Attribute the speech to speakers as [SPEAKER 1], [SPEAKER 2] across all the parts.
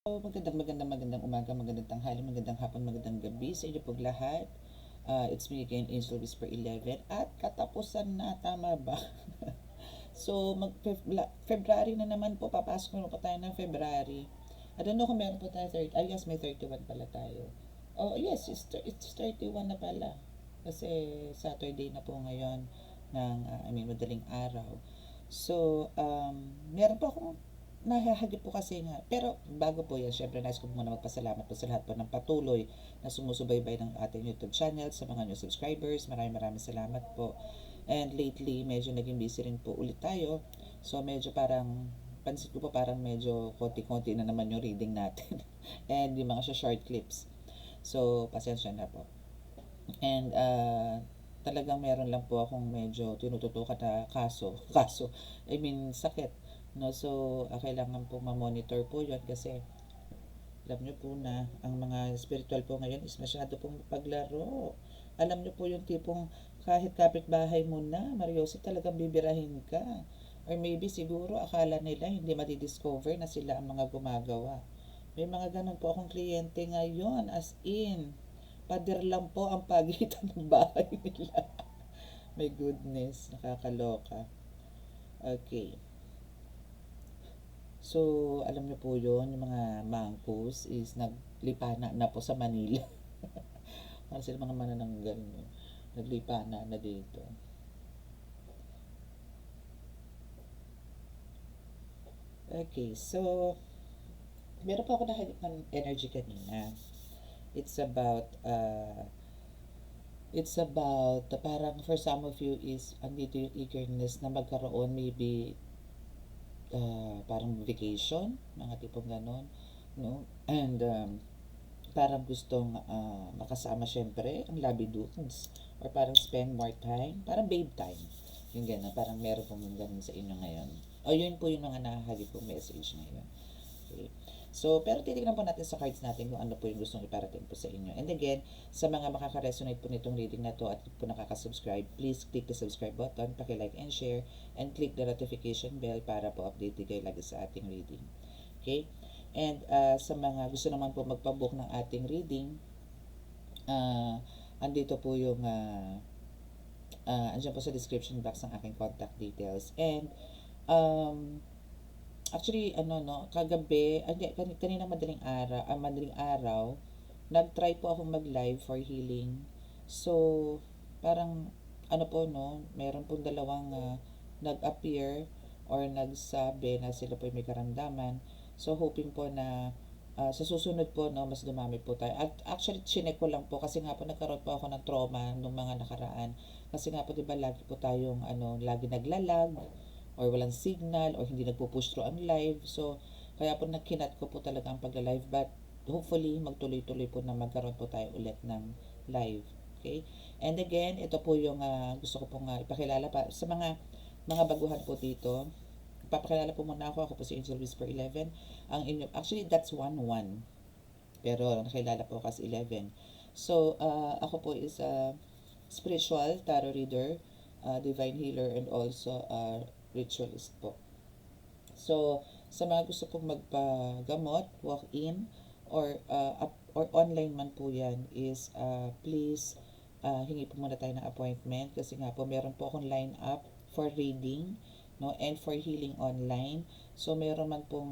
[SPEAKER 1] Magandang umaga, magandang tanghali, magandang hapon, magandang gabi sa inyo pong lahat. It's me again, Angel Whisper 11 at katapusan na, tama ba? So, February na naman po, papasok na po tayo ng February. I don't know kung meron po tayo 30, yes, may 31 pala tayo. Oh, yes, it's 31 na pala. Kasi Saturday na po ngayon madaling araw. So, meron pa akong nahahagip po kasi nga. Pero bago po yan, syempre nais ko muna magpasalamat po sa lahat po ng patuloy na sumusubaybay ng ating YouTube channel, sa mga new subscribers. Maraming salamat po. And lately, medyo naging busy rin po ulit tayo. So, medyo parang, pansin ko po parang medyo konti-konti na naman yung reading natin. And yung mga short clips. So, pasensya na po. And, talagang meron lang po akong medyo tinututukan na kaso, I mean, sakit. No? So, kailangan po ma-monitor po yun kasi alam nyo po na ang mga spiritual po ngayon is masyado pong paglaro. Alam nyo po yung tipong kahit kapitbahay mo na, Mariosi, talagang bibirahin ka. Or maybe siguro akala nila hindi madi-discover na sila ang mga gumagawa. May mga ganun po akong kliyente ngayon, as in, pader lang po ang pagitan ng bahay nila. My goodness, nakakaloka. Okay. So, alam niyo po yun, yung mga mangkus is naglipana na po sa Manila. Para sila mga manananggal. No? Naglipana na dito. Okay, so, meron po ako nakagip ng energy kanina. It's about parang for some of you is andito yung eagerness na magkaroon maybe parang vacation, mga tipong ganon, no? And parang gustong makasama syempre ang lovey dudes or parang spend more time, parang babe time. Yung gano'n, parang meron pong gano'n sa inyo ngayon. O yun po yung mga nakahagip po message ngayon. Okay. So, pero titignan po natin sa cards natin kung ano po yung gustong iparating po sa inyo. And again, sa mga makaka-resonate po nitong reading na to at po nakaka-subscribe, please click the subscribe button, paki-like and share, and click the notification bell para po update kayo lagi sa ating reading. Okay? And sa mga gusto naman po magpabook ng ating reading, andito po yung andyan po sa description box ng aking contact details. And actually, kagabi, kanina madaling araw, nag-try po akong mag-live for healing. So, parang, meron pong dalawang nag-appear or nagsabi na sila po may karamdaman. So, hoping po na sa susunod po, mas dumami po tayo. At actually, chinek ko lang po kasi nga po nagkaroon po ako ng trauma nung mga nakaraan. Kasi nga po, di ba, lagi po tayong, lagi naglalag or walang signal or hindi nagpo-push through ang live. So, kaya po nagkinat ko po talaga ang pag-live. But, hopefully, magtuloy-tuloy po na magkaroon po tayo ulit ng live. Okay? And again, ito po yung gusto ko pong ipakilala pa sa mga baguhan po dito. Papakilala po muna ako. Ako po si Angel Whisper 11. Actually, that's 1-1. Pero nakilala po kasi 11. So, ako po is a spiritual tarot reader, divine healer, and also a ritualist po. So, sa mga gusto pong magpagamot, walk-in, or online man po yan, is please hingi po muna tayo ng appointment kasi nga po meron po akong line up for reading, no, and for healing online. So, meron man pong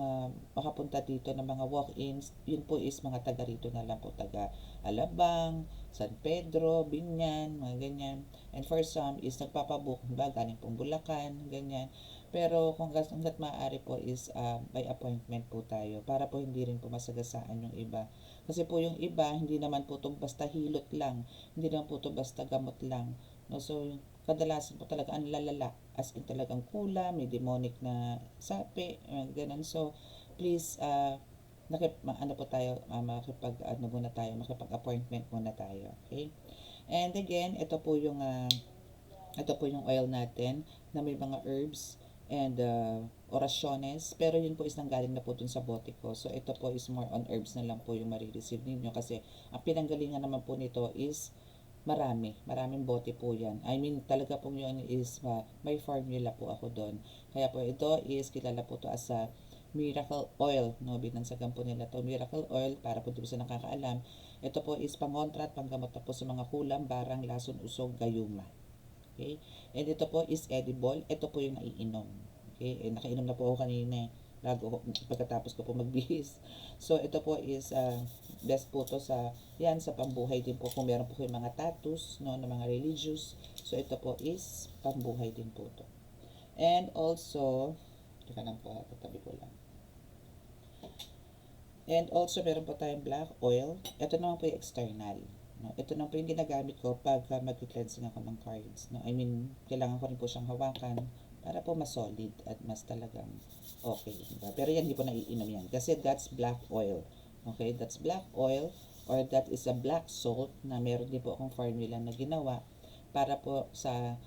[SPEAKER 1] makapunta dito ng mga walk-ins, yun po is mga taga rito na lang po, taga Alabang, San Pedro, Binyan, mga ganyan. And for some is nagpapabook, ba, galing pong Bulacan, ganyan. Pero kung hanggat maaari po is by appointment po tayo para po hindi rin po masagasaan yung iba. Kasi po yung iba, hindi naman po ito basta hilot lang, hindi naman po ito basta gamot lang. No? So, kadalasan po talaga ang lalala, as in talagang kula, may demonic na sapi, ganun. So, please, makipag-appointment muna tayo. Okay? And again, ito po yung oil natin na may mga herbs and orasyones. Pero yun po is nanggaling na po dun sa bote ko. So, ito po is more on herbs na lang po yung marireceive ninyo. Kasi, ang pinanggalingan naman po nito is maraming bote po yan. I mean, talaga pong yun is may formula po ako doon. Kaya po ito is kilala po to as a miracle oil, no? Binansagan po nila to miracle oil para po sa nakakaalam. Ito po is pangontra at panggamot na po sa mga kulam, barang, lason, usog, gayuma. Okay? And ito po is edible. Ito po yung naiinom. Okay? Nakainom na po ako kanina pagkatapos ko po magbihis. So, ito po is best po to sa pambuhay din po. Kung meron po kayong mga tattoos, no, na mga religious. So, ito po is pambuhay din po to. And also, teka lang po, tatabi ko lang. And also, meron po tayong black oil. Ito naman po yung external. No? Ito naman po yung ginagamit ko pag mag-cleansing ako ng cards. No? I mean, kailangan ko rin po siyang hawakan para po mas solid at mas talagang okay. Diba? Pero yan, hindi po naiinom yan. Kasi that's black oil. Okay? That's black oil or that is a black salt na meron din po akong formula na ginawa para po sa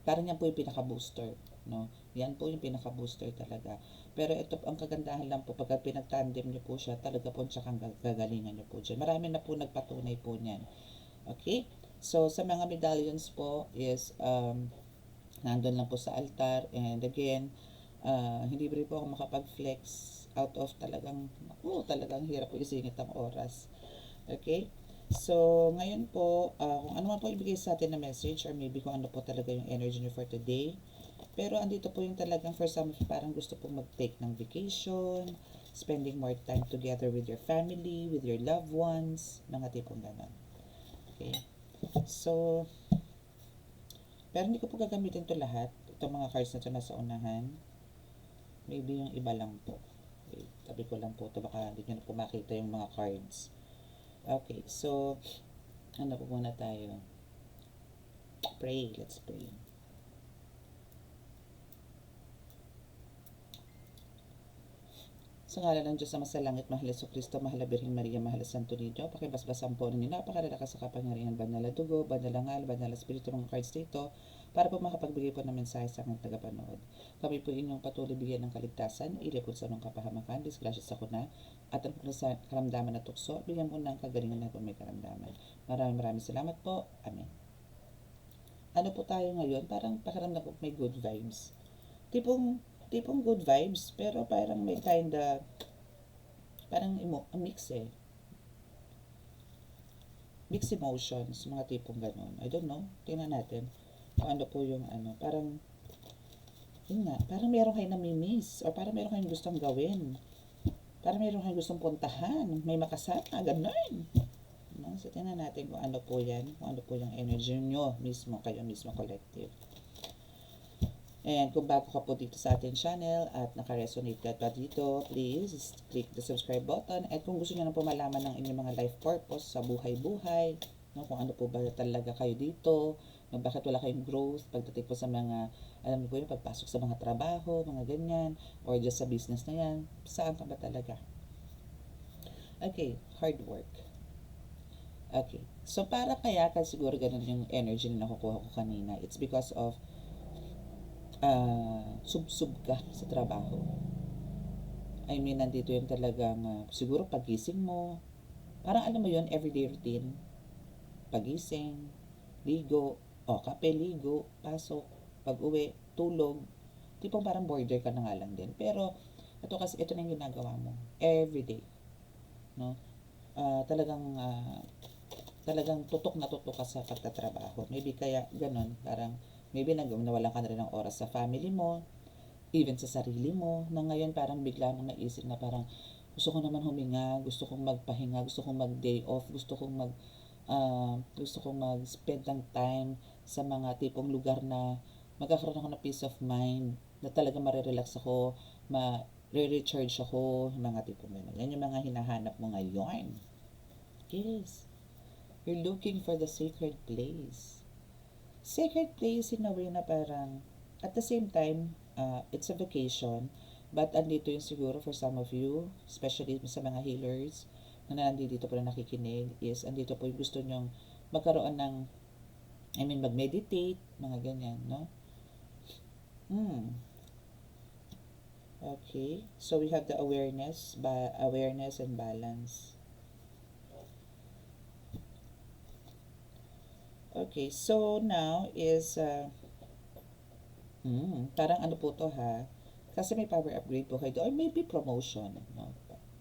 [SPEAKER 1] parang yan po yung pinaka-booster. No? Yan po yung pinaka-booster talaga. Pero ito, ang kagandahan lang po, pagka pinag-tandem nyo po siya, talaga po siya kang gagalingan nyo po dyan. Marami na po nagpatunay po niyan. Okay? So, sa mga medallions po is, nandun lang po sa altar. And again, hindi rin po ako makapag-flex out of talagang hirap po isingit ang oras. Okay? So, ngayon po, kung ano man po ibigay sa atin na message or maybe kung ano po talaga yung energy nyo for today. Pero andito po yung talagang for some of you parang gusto pong mag-take ng vacation, spending more time together with your family, with your loved ones, mga tipong ganon. Okay? So, pero hindi ko po gagamitin to lahat. Itong mga cards na to nasa unahan. Maybe yung iba lang po. Okay, tabi ko lang po to baka hindi nyo na po makita yung mga cards. Okay, so, ano po muna tayo? Pray, let's pray. Sa ngalan ng Diyos na masalangit, mahal Yesu Kristo, mahal na Birheng Maria, mahal na Santo Niño, pakibasbasan po ninyo, napakaralakas sa kapangyarihan, banal na dugo, banal na ngal, banal na spirito, mga cards dito, para po makapagbigay po ng mensahe sa aking tagapanood. Kami po inyong patuloy bigyan ng kaligtasan, ilipon sa anong kapahamakan, disgrasya sa kuna, at ang karamdaman na tukso, bigyan po ng kagalingan na po may karamdaman. Maraming salamat po. Amen. Ano po tayo ngayon? Parang pakiramdam ko may good vibes. Tipong good vibes, pero parang may kinda, parang mix eh. Mixed emotions, mga tipong ganun. I don't know. Tingnan natin kung ano po yung parang, yun nga, parang meron kayo namimiss, or parang meron kayong gustong gawin. Parang meron kayong gustong puntahan, may makasama, ganun. No? So, tingnan natin kung ano po yan, kung ano po yung energy nyo mismo, kayo mismo collective. And kung bago ka po dito sa ating channel at naka-resonate ka pa dito, please click the subscribe button. At kung gusto niyo na po malaman ng inyong mga life purpose sa buhay-buhay, no, kung ano po ba talaga kayo dito, no, bakit wala kayong growth, pagdating po sa mga, alam niyo po yun, pagpasok sa mga trabaho, mga ganyan, or just sa business na yan, saan ka ba talaga? Okay, hard work. Okay, so para kaya ka siguro ganun yung energy na nakukuha ko kanina, it's because of sub-sub ka sa trabaho. I mean, nandito yung talagang siguro pagising mo, parang alam mo yun, everyday routine. Pagising, ligo, kape, ligo, pasok, pag-uwi, tulog. Tipong parang border ka na nga lang din. Pero, ito na yung ginagawa mo. Everyday. No? Talagang tutok na tutok ka sa pagtatrabaho. Maybe kaya ganun, parang maybe nawalan ka na rin ng oras sa family mo, even sa sarili mo, na ngayon parang bigla mong naisip na parang gusto ko naman huminga, gusto kong magpahinga, gusto kong mag-day off, gusto kong mag-spend ng time sa mga tipong lugar na magkakaroon ako ng peace of mind, na talaga marirelax ako, ma-recharge ako, mga tipong gano'n. Yan yung mga hinahanap mo ngayon. Yes. You're looking for the sacred place. Sacred place in a way na parang, at the same time, it's a vacation, but andito yung siguro for some of you, especially sa mga healers, na nandito po na nakikinig, is andito po yung gusto nyong magkaroon ng, mag-meditate, mga ganyan, no? Okay, so we have the awareness and balance. Okay, so now is, parang ano po to ha, Kasi may power upgrade po kayo or maybe promotion, no?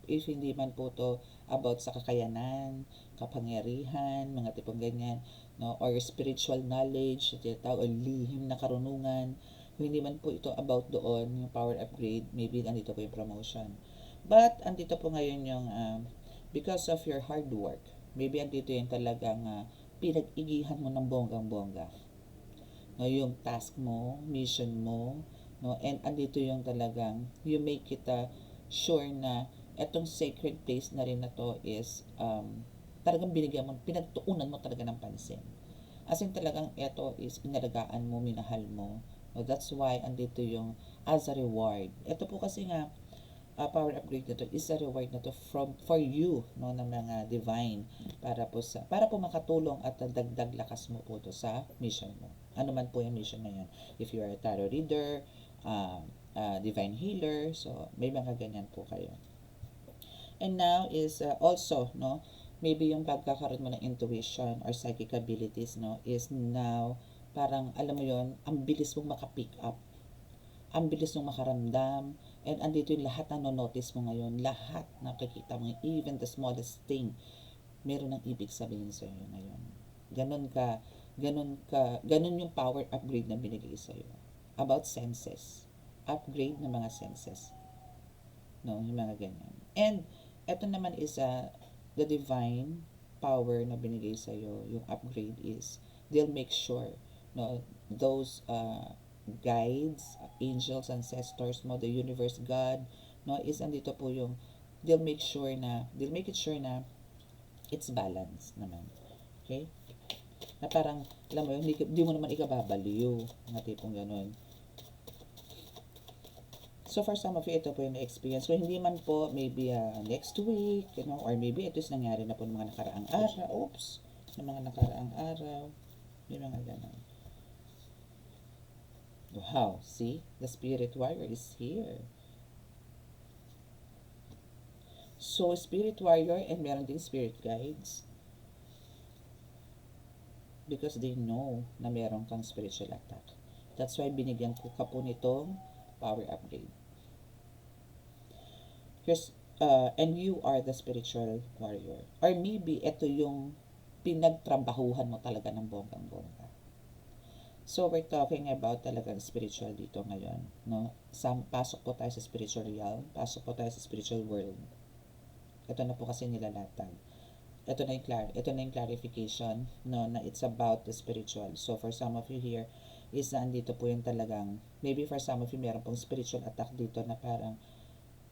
[SPEAKER 1] If hindi man po to about sa kakayanan, kapangyarihan, mga tipong ganyan, no? Or spiritual knowledge, o lihim na karunungan, kung hindi man po ito about doon, yung power upgrade, maybe andito po yung promotion. But, andito po ngayon yung, because of your hard work, maybe andito yung talagang pinag-igihan mo ng bonggang-bongga. No, yung task mo, mission mo, no, and andito yung talagang you make it sure na etong sacred place na rin na to is talagang binigyan mo, pinagtuunan mo talaga ng pansin. As in talagang ito is inalagaan mo, minahal mo. No, that's why andito yung as a reward. Ito po kasi nga power upgrade na to is a reward na to for you, no, ng mga divine para po makatulong at dagdag lakas mo po to sa mission mo. Ano man po yung mission na yan. If you are a tarot reader, divine healer, so may mga ganyan po kayo. And now is also, no, maybe yung pagkakaroon mo ng intuition or psychic abilities, no, is now parang alam mo yon, ang bilis mong makapick up, ang bilis mong makaramdam, and andito yung lahat na no-notice mo ngayon, lahat na nakikita mo, even the smallest thing, meron ng ibig sabihin sa iyo ngayon. Ganun yung power upgrade na binigay sa iyo. About senses. Upgrade ng mga senses. No, yung mga ganyan. And ito naman is the divine power na binigay sa iyo, yung upgrade is they'll make sure, no, those guides, angels, ancestors mo, the universe, God, no, is andito po yung they'll make it sure na it's balanced naman. Okay? Na parang, alam mo yun, hindi mo naman ikababaliw, mga tipong ganun. So for some of you, ito po yung experience. Kung hindi man po, maybe next week, you know, or maybe ito is nangyari na po ng mga nakaraang araw. Oops! Ng mga nakaraang araw. May mga ganun. Wow! See? The spirit warrior is here. So, spirit warrior and meron din spirit guides. Because they know na meron kang spiritual attack. That's why binigyan ko ka po nitong power upgrade. And you are the spiritual warrior. Or maybe ito yung pinagtrabahuhan mo talaga ng bonggang-bongga. So we're talking about talagang spiritual dito ngayon, no? Pasok po tayo sa spiritual realm, pasok po tayo sa spiritual world. Ito na po kasi nilalatag. Ito na yung clarification, no, na it's about the spiritual. So for some of you here is andito po yung talagang, maybe for some of you meron pong spiritual attack dito na parang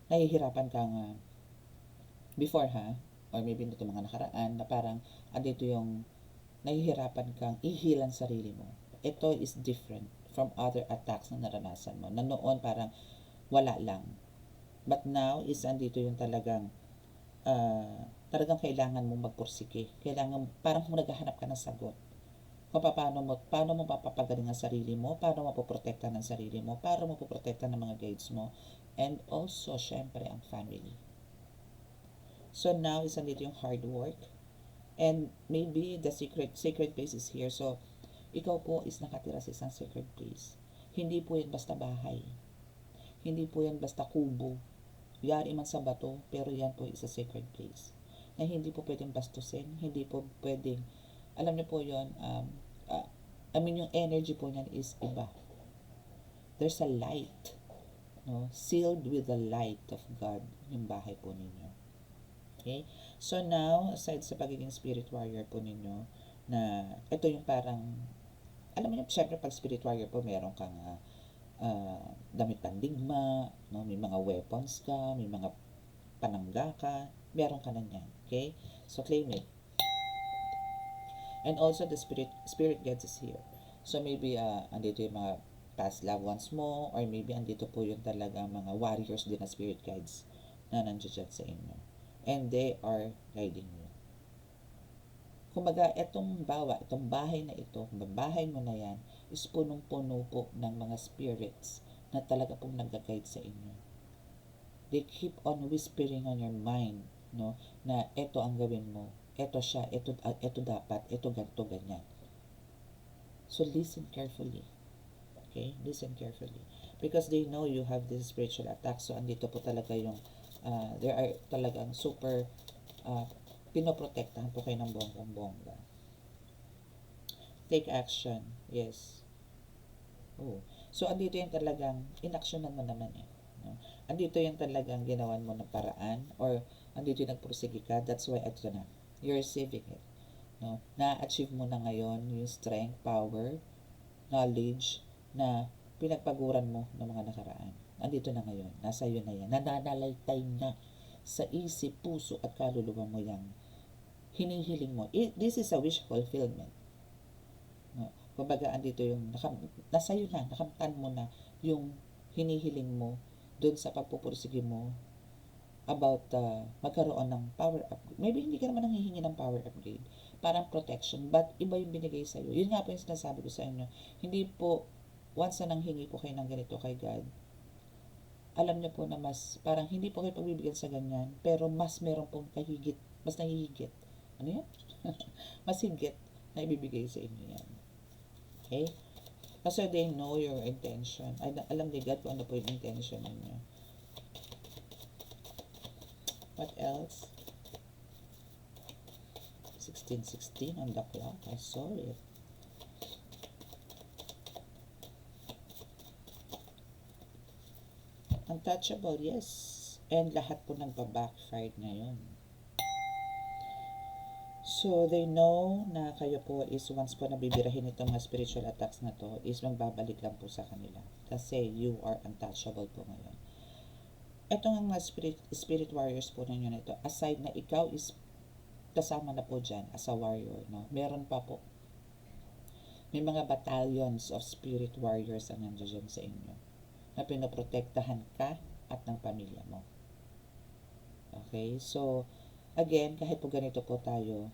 [SPEAKER 1] nahihirapan kang before or maybe nito mga nakaraan na parang andito yung nahihirapan kang ihilan sarili mo. Ito is different from other attacks na naranasan mo. Na noon parang wala lang. But now is andito yung talagang kailangan mong magpursige. Kailangan, parang kung naghahanap ka ng sagot. Kung paano mo papapagaling ang sarili mo, paano mo poprotekta ng sarili mo, paano mo poprotekta ng mga guides mo, and also, syempre, ang family. So now, is andito yung hard work, and maybe the sacred place is here. So, ikaw po is nakatira sa isang sacred place. Hindi po yan basta bahay. Hindi po yan basta kubo. Yari man sa bato, pero yan po is a sacred place. Na hindi po pwedeng bastusin, hindi po pwedeng, alam niyo po yun, yung energy po niyan is iba. There's a light, no? Sealed with the light of God, yung bahay po ninyo. Okay? So now, aside sa pagiging spirit warrior po ninyo, na ito yung parang, alam mo niyo, syempre pag spirit warrior po, meron kang damit pandigma, no? May mga weapons ka, may mga panangga ka, meron ka na yan. Okay? So claim it. And also the spirit guides is here. So maybe andito yung mga past loved ones mo, or maybe andito po yung talaga mga warriors din na spirit guides na nandiyan sa inyo. And they are guiding you. Kumbaga, itong bahay na ito, bahay mo na yan, is punong-puno po ng mga spirits na talaga pong nag-guide sa inyo. They keep on whispering on your mind, no, na ito ang gawin mo, ito siya, ito dapat, ito ganito, ganyan. So listen carefully. Okay? Listen carefully. because they know you have this spiritual attack. So andito po talaga yung there are talagang super pinoprotektahan po kayo ng bonggang-bongga. Take action. Yes. Oh. So andito yung talagang inaksyonan mo naman eh. No? Andito yung talagang ginawan mo ng paraan, or andito yung nagpursige ka. That's why ito na. You're receiving it. No? Na-achieve mo na ngayon yung strength, power, knowledge na pinagpaguran mo ng mga nakaraan. Andito na ngayon. Nasa iyo na yan. Nananalaytay na sa isip, puso at kaluluwa mo yang hinihiling mo. This is a wish fulfillment. No? Kumbaga, andito yung nasa iyo na, nakamtan mo na yung hinihiling mo doon sa pagpupursige mo about magkaroon ng power upgrade. Maybe hindi ka naman nanghihingi ng power upgrade. Parang protection, but iba yung binigay sa'yo. Yun nga po yung sinasabi ko sa inyo. Hindi po, once na nanghingi po kayo ng ganito kay God, alam niyo po na mas, parang hindi po kayo pagbibigyan sa ganyan, pero mas meron pong kahigit, mas nahihigit. Ano yan? Mas higit na ibibigay sa inyo yan. Okay? Kasi they know your intention. Alam ni God kung ano po yung intention ninyo. What else? 16:16 on the clock. I saw it. Untouchable, yes. And lahat po nagpa-backfire ngayon. So, they know na kayo po is once po nabibirahin itong mga spiritual attacks na to, is magbabalik lang po sa kanila. Kasi you are untouchable po ngayon. Ito nga mga spirit warriors po ninyo na ito, aside na ikaw is kasama na po dyan as a warrior, no? Meron pa po. May mga battalions of spirit warriors ang nandiyan sa inyo na pinoprotektahan ka at ng pamilya mo. Okay? So, again, kahit po ganito po tayo,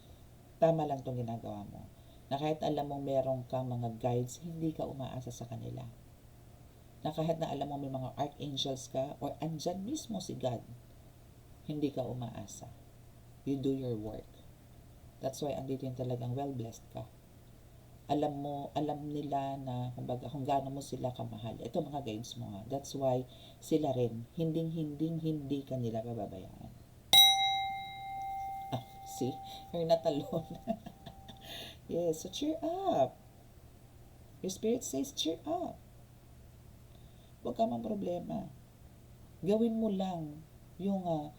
[SPEAKER 1] tama lang itong ginagawa mo. Na kahit alam mo meron kang mga guides, hindi ka umaasa sa kanila. Na kahit na alam mo may mga archangels ka, or andyan mismo si God, hindi ka umaasa. You do your work. That's why andito yung talagang well-blessed ka. Alam nila na kumbaga kung gaano mo sila kamahal. Ito mga guides mo nga. That's why sila rin, hindi ka nila pababayaan. See? You're not alone. Yes, so cheer up. Your spirit says cheer up. Huwag ka mang problema. Gawin mo lang yung,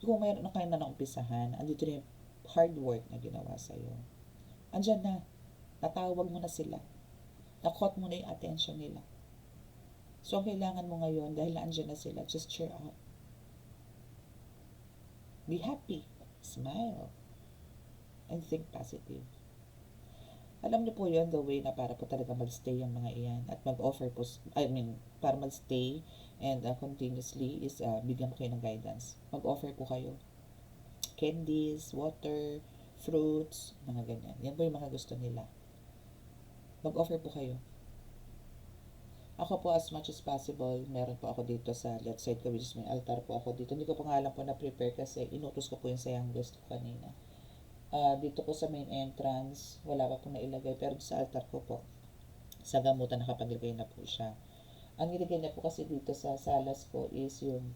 [SPEAKER 1] kung mayroon na kayo na naumpisahan, andito na yung hard work na ginawa sa'yo. Andyan na. Natawag mo na sila. Nakot mo na yung attention nila. So, ang kailangan mo ngayon, dahil andyan na sila, just cheer up. Be happy. Smile. And think positive. Alam niyo po yun, the way na para po talaga mag-stay yung mga iyan at mag-offer po, para mag-stay and continuously is bigyan po kayo ng guidance. Mag-offer po kayo. Candies, water, fruits, mga ganyan. Yan po yung mga gusto nila. Mag-offer po kayo. Ako po as much as possible, meron po ako dito sa left side ko, which is may altar po ako dito. Hindi ko pa nga alam po na-prepare kasi inutos ko po yung sa youngest ko kanina. Dito po sa main entrance, wala pa po nailagay, pero sa altar ko po, sa gamutan nakapaglagay na po siya. Ang nilagay na po kasi dito sa salas ko is yung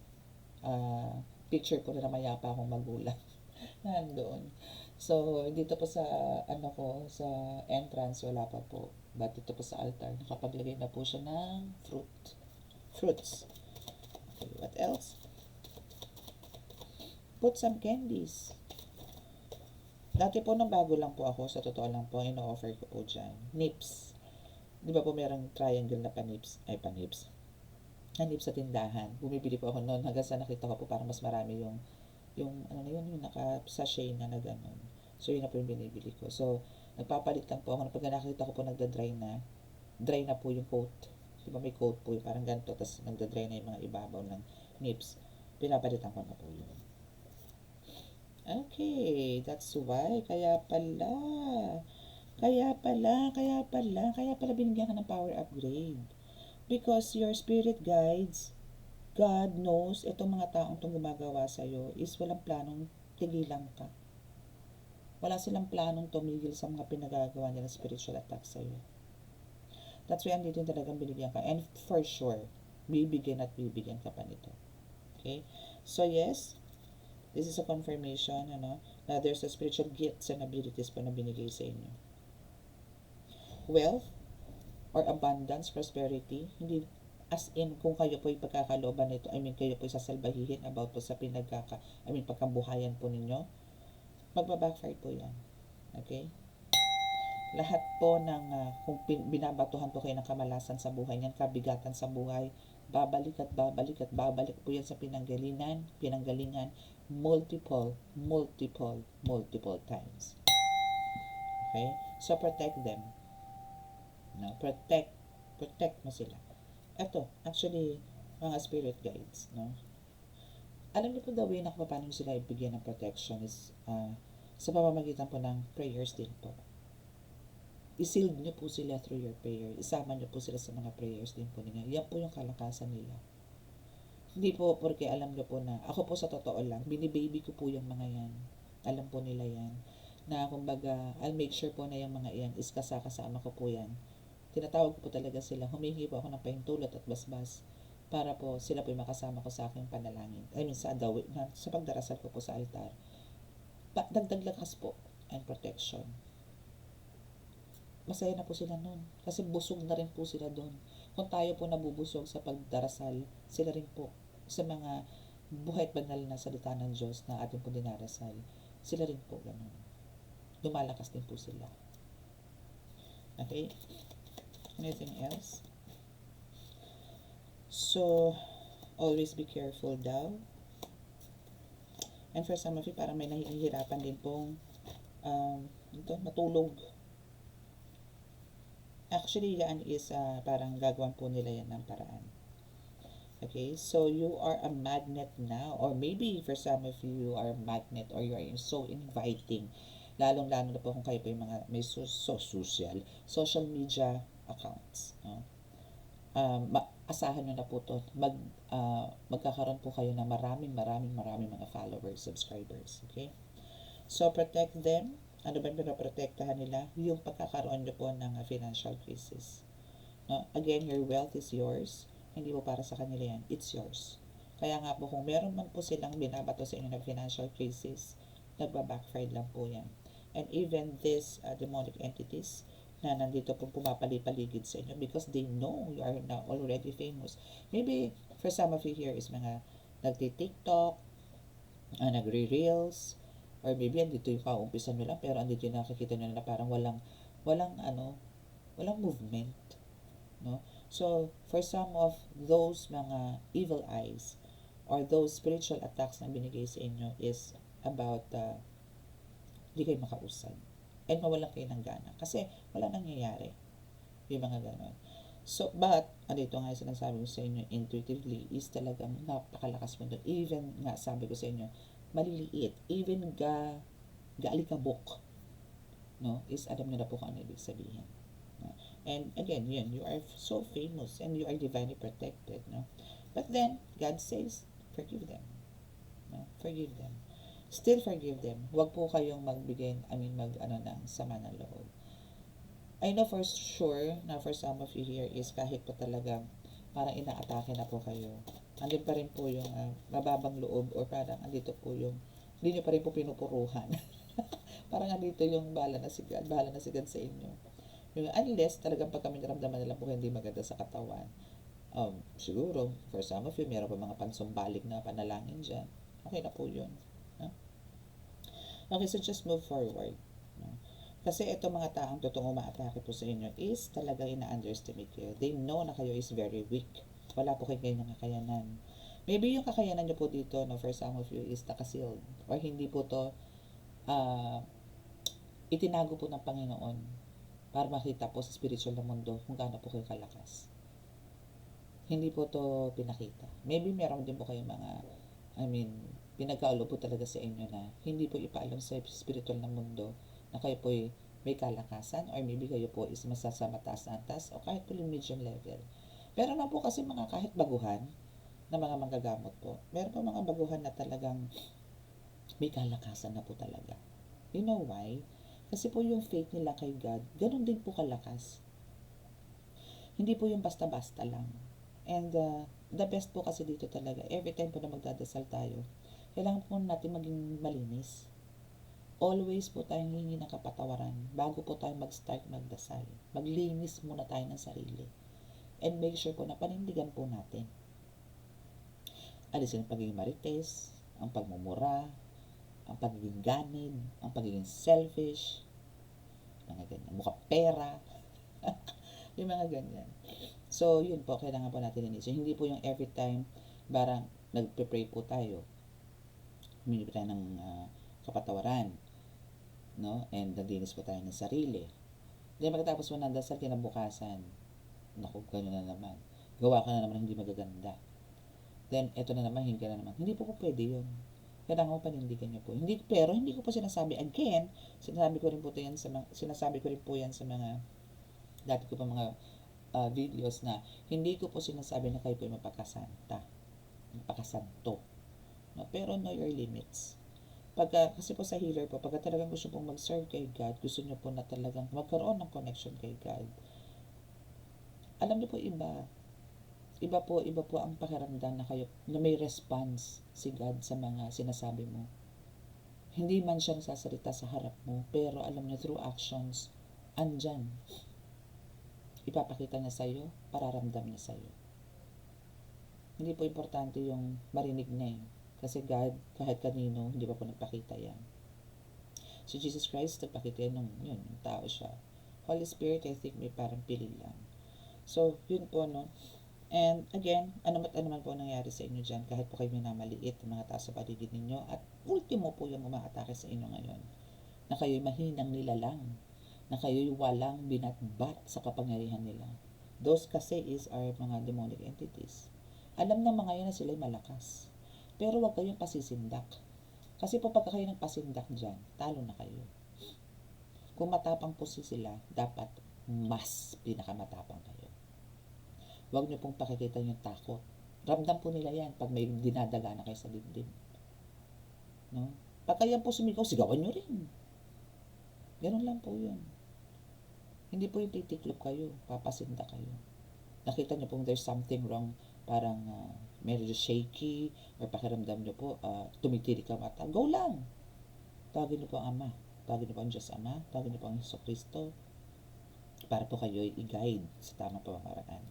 [SPEAKER 1] picture ko na mayapa akong magulang. Nandoon. So, dito po sa sa entrance, wala pa po. But dito po sa altar, nakapaglagay na po siya ng fruits. Okay, what else? Put some candies. Dati po nung bago lang po ako, sa totoo lang po, ino-offer ko po dyan. Nips. Di ba po merong triangle na panips? Nips sa tindahan. Bumibili po ako noon hanggang sa nakita ko po parang mas marami yung yung naka-sachet na gano'n. So, yun na po yung binibili ko. So, nagpapalit lang po ako. Pag nakita ko po nagda-dry na po yung coat. Di ba may coat po yung parang ganito, tapos nagda-dry na yung mga ibabaw ng nips. Pinapalitan ko na po yun. Okay, that's why. Kaya pala binigyan ka ng power upgrade. Because your spirit guides, God knows, itong mga taong itong gumagawa sa'yo is walang planong tigilan ka. Wala silang planong tumigil sa mga pinagagawa nila spiritual attack sa'yo. That's why andito yung talagang binigyan ka. And for sure, bibigyan at bibigyan ka pa nito. Okay? So yes, this is a confirmation, na there's a spiritual gifts and abilities po na binigay sa inyo. Wealth or abundance, prosperity, hindi as in kung kayo po pagkakalooban nito, kayo po sasalbahihin about po sa pagkabuhayan po ninyo, magbabackfire po yan. Okay? Lahat po ng kung binabatuhan po kayo ng kamalasan sa buhay niyan, kabigatan sa buhay, babalik at babalik at babalik po yan sa pinanggalingan, multiple times. Okay? So protect them. No? Protect mo sila. Ito, actually, mga spirit guides, no? Alam niyo po the way na kung paano sila ibigyan ng protection is sa pamamagitan po ng prayers din po. I-shield niyo po sila through your prayer. Isama niyo po sila sa mga prayers din po ninyo. Yan po yung kalakasan nila. Hindi po porque alam niyo po na, ako po sa totoo lang, binibaby ko po yung mga yan. Alam po nila yan. Na kumbaga, I'll make sure po na yung mga yan is kasama ko po yan. Tinatawag ko po talaga sila. Humihingi po ako ng pahintulot at basbas para po sila po yung makasama ko sa aking panalangin. Sa pagdarasal ko po sa altar. Dagdag lakas po and protection. Masaya na po sila nun. Kasi busog na rin po sila doon. Kung tayo po nabubusog sa pagdarasal, sila rin po sa mga buhay at banal na salita ng Diyos na ating po dinarasal. Sila rin po ganun. Lumalakas din po sila. Okay? Anything else? So, always be careful daw. And for some of you, parang may nahihirapan din pong matulog. Actually, yan is parang gagawin po nila yan ng paraan. Okay, so you are a magnet now, or maybe for some of you, you are a magnet, or you are so inviting. Lalong-lalo na po kung kayo po yung mga may social media accounts. No? Asahan nyo na po to. Magkakaroon po kayo ng maraming mga followers, subscribers. Okay? So, protect them. Ano ba yung pinaprotektahan nila? Yung pagkakaroon nyo po ng financial crisis. No? Again, your wealth is yours. Hindi po para sa kanila yan. It's yours. Kaya nga po, kung meron man po silang binabato sa inyo ng financial crisis, nagbabackfire lang po yan. And even these demonic entities na nandito po pumapali-paligid sa inyo because they know you are now already famous. Maybe, for some of you here is mga nagti-TikTok, nagre-reels, or maybe andito yung kaumpisa nyo lang pero andito yung nakikita nyo na parang walang movement, no? So for some of those mga evil eyes or those spiritual attacks na binigay sa inyo is about di kayo makausad and mawalan kayo ng gana kasi wala nangyayari yung mga ganon. So, but, andito nga yung sinasabi ko sa inyo intuitively is talagang napakalakas mo doon. Even nga, sabi ko sa inyo, maliliit, even gaalikabok, no, is alam nyo na po kung ano ibig sabihin. No? And again, yun, you are so famous and you are divinely protected, no? But then, God says, forgive them. No? Forgive them. Still forgive them. Huwag po kayong ng sama ng loob. I know for sure na for some of you here is kahit po talagang parang inaatake na po kayo. Andun pa rin po yung mababang loob or parang andito po yung hindi nyo pa rin po pinupuruhan. Parang andito yung bahala na si God sa inyo. Yung unless talagang pag kami naramdaman nila po hindi maganda sa katawan. Siguro, for some of you, meron pa mga pansumbalik na panalangin dyan. Okay na po yun. Huh? Okay, so just move forward. No? Kasi ito mga taong totoong umaatake po sa inyo is talaga ina-underestimate kayo. They know na kayo is very weak. Wala po kayo ng kakayanan. Maybe yung kakayanan nyo po dito, no, for some of you is nakasealed. Or hindi po to itinago po ng Panginoon para makita po sa spiritual na mundo kung gaano po kayo kalakas. Hindi po to pinakita. Maybe meron din po kayo mga, pinagkaulo po talaga sa inyo na hindi po ipaalam sa spiritual na mundo na kayo po may kalakasan or maybe kayo po is masasa mataas na antas o kahit po medium level. Pero na po kasi mga kahit baguhan na mga manggagamot po, meron po mga baguhan na talagang may kalakasan na po talaga. You know why? Kasi po yung faith nila kay God, ganun din po kalakas. Hindi po yung basta-basta lang. And the best po kasi dito talaga, every time po na magdadasal tayo, kailangan po natin maging malinis. Always po tayong hihingi ng kapatawaran bago po tayo mag-start magdasal. Maglinis muna tayo ng sarili. And make sure po na panindigan po natin. Alisin ang pagiging marites, ang pagmumura, ang pagiging ganid, ang pagiging selfish, mga ganyan, mukhang pera, yung mga ganyan. So, yun po, kailangan po natin linisin. Hindi po yung every time, barang nagpe-pray po tayo, humingi tayo ng kapatawaran, no? And naglinis po tayo ng sarili. Then, pagkatapos po ng dasal, kinabukasan, naku, gano'n na naman. Gawa ka na naman hindi magaganda. Then, eto na naman, hindi na naman. Hindi po pwede yun. Kailangan mo panindigan niyo po. Pero hindi ko po sinasabi again, sinasabi ko rin po yan sa mga dati ko pa mga videos na hindi ko po sinasabi na kayo po yung mapakasanto. No? Pero know your limits. Kasi po sa healer po, pagka talagang gusto pong mag-serve kay God, gusto niyo po na talagang magkaroon ng connection kay God. Alam niyo po iba po ang pakiramdam na kayo, na may response si God sa mga sinasabi mo. Hindi man siya nasasalita sa harap mo, pero alam niyo through actions, andyan. Ipapakita niya sa'yo, pararamdam niya sa'yo. Hindi po importante yung marinig na kasi God, kahit kanino, hindi pa po nagpakita yan. Si Jesus Christ, nagpakita yan yung tao siya. Holy Spirit, I think may parang pili lang. So, yun po, no? And again, ano man po nangyari sa inyo dyan, kahit po kayo minamaliit ng mga tao sa paligid ninyo, at ultimo po yung umaatake sa inyo ngayon, na kayo'y mahinang nilalang, na kayo'y walang binatbat sa kapangyarihan nila. Those kasi are mga demonic entities. Alam ng mga yan na sila'y malakas. Pero huwag kayong pasisindak. Kasi po pagka kayo nagpasindak dyan, talo na kayo. Kung matapang po sila, dapat mas pinakamatapang kayo. Huwag niyo pong pakikita yung takot. Ramdam po nila yan pag may dinadaga na kayo sa dibdib. No? Pag kayo po sumigaw, sigawan niyo rin. Ganun lang po yun. Hindi po yung titiklop kayo, papasinda kayo. Nakita niyo pong there's something wrong, parang medyo shaky, or pakiramdam niyo po, tumitiri ka mata, go lang. Tawagin niyo po ang Ama. Tawagin niyo po ang Diyos Ama. Tawagin niyo po ang Jesucristo. Para po kayo i-guide sa tamang pamamaraan.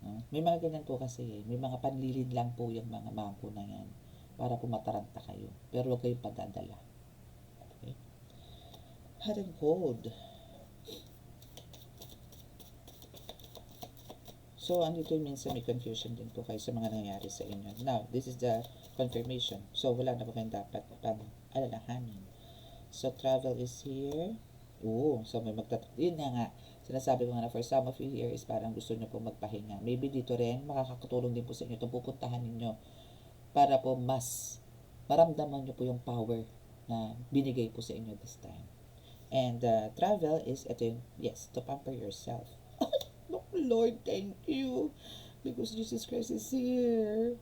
[SPEAKER 1] No? May mga ganyan po kasi, may mga panlilid lang po yung mga mangko na yan para po mataranta kayo. Pero huwag kayong padadala. Okay? Hot and cold. So, andito yung minsan may confusion din po kayo sa mga nangyari sa inyo. Now, this is the confirmation. So, wala na po kayong dapat alalahanin. So, travel is here. So may yun nga, sinasabi ko nga na for some of you here is parang gusto nyo po magpahinga. Maybe dito rin, makakatulong din po sa inyo itong pupuntahan ninyo para po mas maramdaman nyo po yung power na binigay po sa inyo this time. And travel is, ito yung, yes, to pamper yourself. Lord, thank you. Because Jesus Christ is here.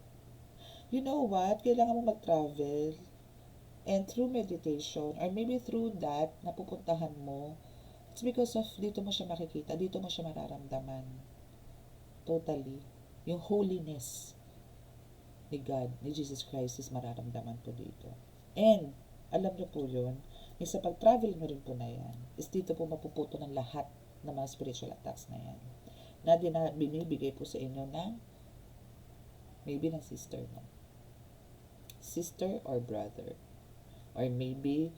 [SPEAKER 1] You know what? Kailangan mo mag-travel. And through meditation, or maybe through that, napupuntahan mo, it's because of, dito mo siya makikita, dito mo siya mararamdaman. Totally. Yung holiness ni God, ni Jesus Christ is mararamdaman po dito. And, alam niyo po yun, sa pag-travel nyo rin po na yan, is dito po mapuputo ng lahat ng mga spiritual attacks na yan. Na binibigay po sa inyo ng maybe ng sister mo. Sister or brother. Or maybe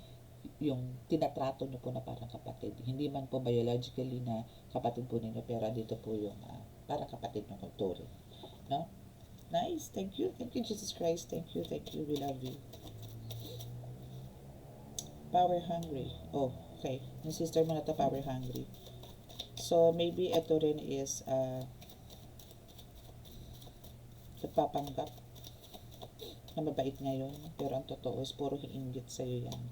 [SPEAKER 1] yung tinatrato nyo po na parang kapatid. Hindi man po biologically na kapatid po ninyo, pero dito po yung parang kapatid nyo kung turing. No? Nice. Thank you. Thank you, Jesus Christ. Thank you. Thank you. We love you. Power hungry. Oh, okay. Yung sister mo na to, power hungry. So, maybe ito rin is nagpapanggap na mabait ngayon, pero ang totoo is puro hiinggit sa'yo yan.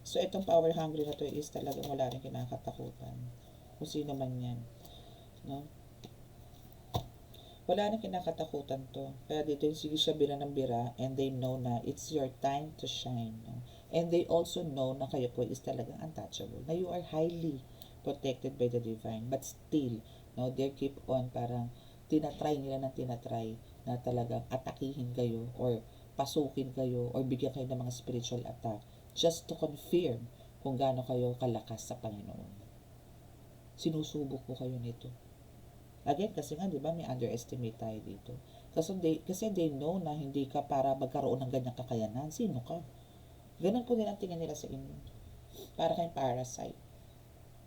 [SPEAKER 1] So, itong power hungry na to is talagang wala rin kinakatakutan. Kung sino man yan. No? Wala rin kinakatakutan to. Kaya dito yung sige siya bira ng bira, and they know na it's your time to shine. No? And they also know na kayo po is talagang untouchable. Na you are highly protected by the divine. But still, No? They keep on parang tinatry nila ng tinatry na talagang atakihin kayo or pasukin kayo or bigyan kayo ng mga spiritual attack just to confirm kung gaano kayo kalakas sa Panginoon. Sinusubok ko kayo nito. Again, kasi nga, di ba, may underestimate tayo dito. Kasi they know na hindi ka para magkaroon ng ganyang kakayanan. Sino ka? Ganun po nilang tingin nila sa inyo. Para kayong parasite.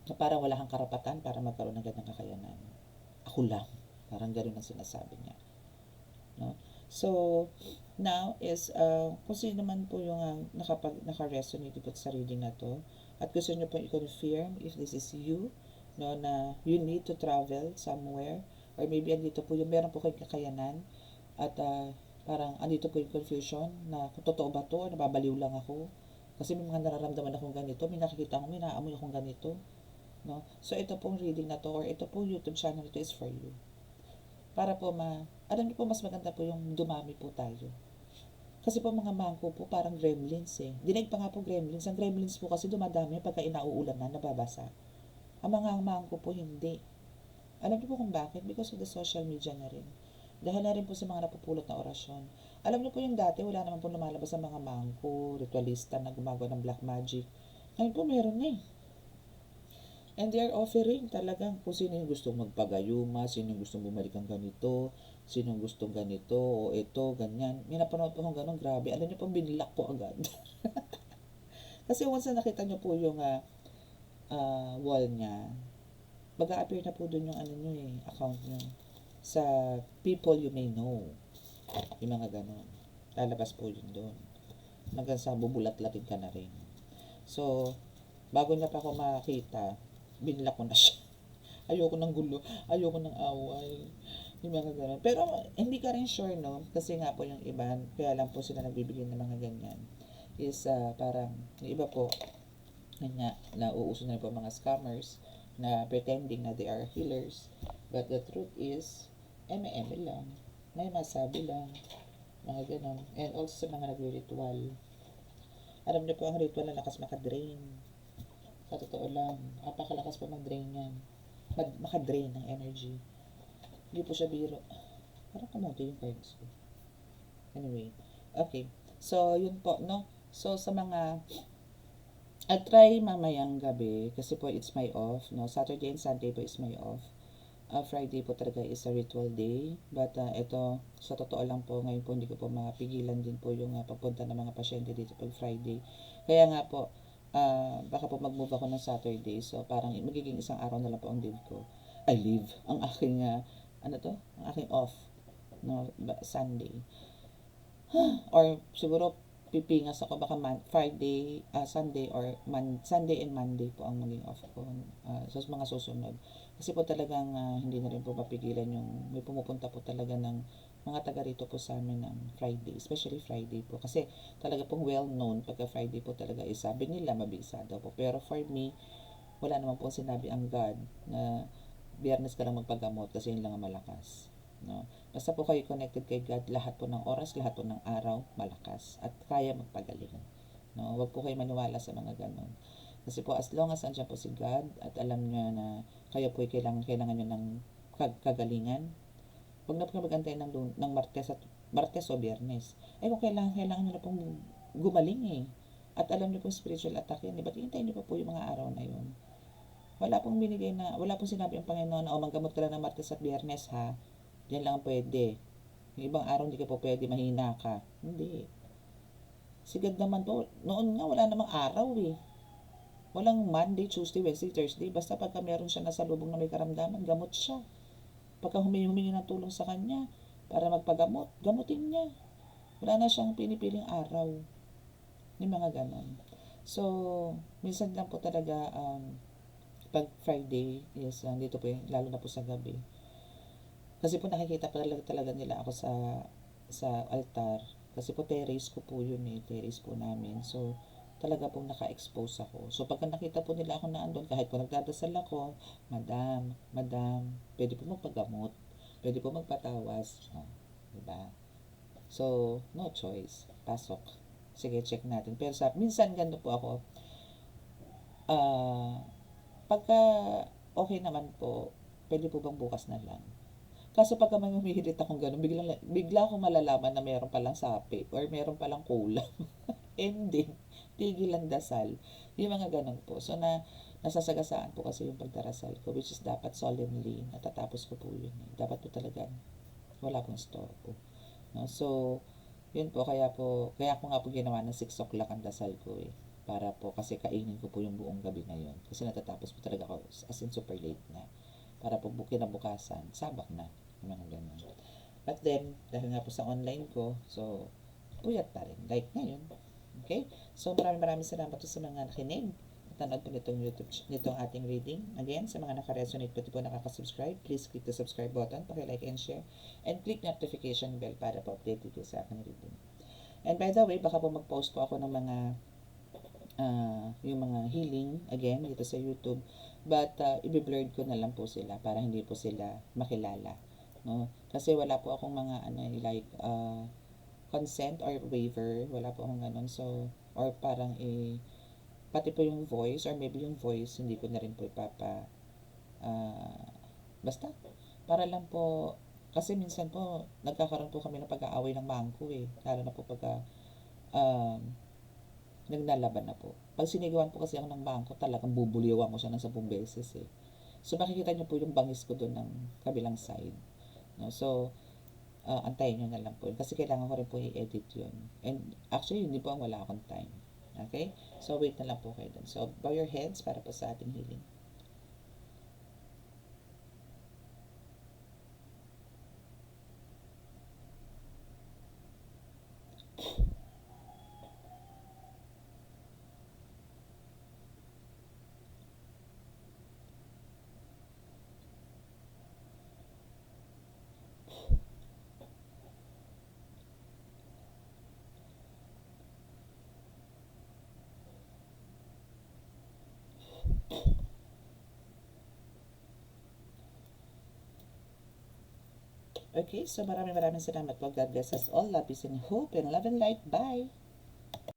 [SPEAKER 1] Na parang wala kang karapatan para magkaroon ng ganyang kakayanan. Ako lang. Parang ganun ang sinasabi niya. No? So, now is, kung sino naman po yung naka-resonate po sa reading na to, at gusto nyo po i-confirm if this is you, no, na you need to travel somewhere, or maybe andito po yung meron po kayong kakayanan, at parang andito po yung confusion, na kung totoo ba to, nababaliw lang ako, kasi may mga nararamdaman akong ganito, may nakikita akong, may naamoy akong ganito, no? So, ito pong reading na to, or ito pong YouTube channel ito is for you. Para po alam niyo po, mas maganda po yung dumami po tayo. Kasi po mga mangko po parang gremlins eh. Dinig pa nga po gremlins. Ang gremlins po kasi dumadami pagka inauulan na, nababasa. Ang mga mangko po hindi. Alam niyo po kung bakit? Because of the social media na rin. Dahil na rin po sa mga napupulot na orasyon. Alam niyo po yung dati, wala naman po lumalabas sa mga mangko, ritualista na gumagawa ng black magic. Ngayon po meron na eh. And they are offering talagang kung sino yung gustong magpagayuma, sino yung gustong bumalik ang ganito, sino yung gustong ganito, o ito, ganyan. May napanood po akong gano'n, grabe. Alam niyo po, binilak po agad. Kasi once na nakita niyo po yung wall niya, mag-a-appear na po doon yung account niyo. Sa people you may know. Yung mga gano'n. Lalabas po yun doon. Hanggang sa bubulat-latin ka na rin. So, bago niya pa ako makita, binilak ko na siya. Ayoko ng gulo, ayoko ng away. Yung mga gano'n. Pero hindi ka rin sure, no? Kasi nga po yung iba, kaya lang po sila nagbibigay ng mga ganyan. Is parang, yung iba po, nga, nauuso na po mga scammers na pretending na they are healers. But the truth is, eme-eme lang. May masabi lang. Mga gano'n. And also sa mga nagre-ritual. Alam niyo po, ang ritual na lakas makadrain. Sa totoo lang, napakalakas po mag-drain yan. Makadrain ng energy. Hindi po siya biro. Parang kamuti yung cards ko. Anyway, okay. So, yun po, no? So, sa mga, I'll try mamayang gabi, kasi po it's my off, no? Saturday and Sunday po is my off. Friday po talaga is a ritual day. But ito, sa totoo lang po, ngayon po hindi ko po mapigilan din po yung pagpunta ng mga pasyente dito pag Friday. Kaya nga po, baka po mag-move ako ng Saturday. So, parang magiging isang araw na lang po ang leave ko. Ay, leave. Ang aking, Ang aking off. No, Sunday. Or siguro, pipingas ako baka Friday, Sunday or Sunday and Monday po ang maging off ko sa mga susunod. Kasi po talagang hindi na rin po mapigilan yung may pumupunta po talaga ng mga taga rito po sa amin ng Friday, especially Friday po. Kasi talaga pong well known pagka Friday po talaga sabi nila mabisa daw po. Pero for me, wala naman po sinabi ang God na Biyernes ka lang magpagamot kasi yun lang ang malakas. No? Basta po kayo connected kay God, lahat po ng oras, lahat po ng araw, malakas. At kaya magpagaling. No? Huwag po kayo maniwala sa mga ganon. Kasi po as long as andyan po si God at alam niya na kayo po kailangan nyo ng kagalingan, huwag na po kayo mag-antay ng Martes o Biyernes. Kung kailangan nyo na pong gumaling eh. At alam niyo pong spiritual attack yan. Ba't hintayin niyo pa po yung mga araw na yun? Wala pong sinabi ang Panginoon na manggamot ka lang ng Martes at Biyernes ha. Diyan lang pwede. Yung ibang araw hindi ka po pwede, mahina ka. Hindi. Sigad naman po. Noon nga wala namang araw eh. Walang Monday, Tuesday, Wednesday, Thursday. Basta pagka meron siya nasa lubong na may karamdaman, gamot siya. Pagka humingi ng tulong sa kanya para magpagamot, gamutin niya. Wala na siyang pinipiling araw. Yung mga ganon. So, minsan lang po talaga pag Friday is dito po lalo na po sa gabi. Kasi po nakikita talaga nila ako sa altar. Kasi po terrace ko po yun terrace po namin. So, talaga pong naka-expose ako. So, pagka nakita po nila ako na andun, kahit po nagdadasal ako, Madam, pwede po magpagamot, pwede po magpatawas. Diba? So, no choice. Pasok. Sige, check natin. Pero minsan ganito po ako, pagka okay naman po, pwede po bang bukas na lang? Kaso pagka may humihirit akong gano'n, bigla akong malalaman na meron palang sapi or meron palang kulang. Ending, tigil ang dasal. Yung mga ganun po. So, nasasagasaan po kasi yung pagdarasal ko, which is dapat solemnly, natatapos ko po yun. Dapat po talaga, wala pong storbo. No? So, yun po, kaya ko nga po ginawa na 6 o'clock ang dasal ko eh. Para po, kasi kainin ko po yung buong gabi ngayon. Kasi natatapos po talaga ako, as in super late na. Para po kinabukasan, sabak na. Yung mga ganun. But then, dahil nga po sa online ko, so, puyat pa rin. Like ngayon. Okay? So, maraming salamat po sa mga nakinig. Nanood po nitong ating reading. Again, sa mga naka-resonate po nakaka-subscribe, please click the subscribe button, paki-like and share, and click notification bell para po update dito sa aking reading. And by the way, baka po mag-post po ako ng mga yung mga healing again dito sa YouTube, but i-blurred ko na lang po sila para hindi po sila makilala, no? Kasi wala po akong mga like consent or waiver, wala po akong ganun. So, or parang pati po yung voice or maybe yung voice hindi ko na rin po uh, basta para lang po, kasi minsan po nagkakaroon po kami ng pag-aaway ng bangko eh, lalo na po pagka um, naglalaban na po. Pag sinigawan po kasi ako ng bangko, talagang bubuliwan ko siya ng 10 beses eh. So makikita niyo po yung bangis ko doon ng kabilang side, no? So antayin nyo na lang po. Kasi kailangan ko rin po i-edit yun. And actually, hindi po ang wala akong time. Okay? So, wait na lang po kayo dun. So, bow your heads para po sa ating healing. Okay, so maraming salamat po. God bless us all. Love, peace, and hope, and love and light. Bye!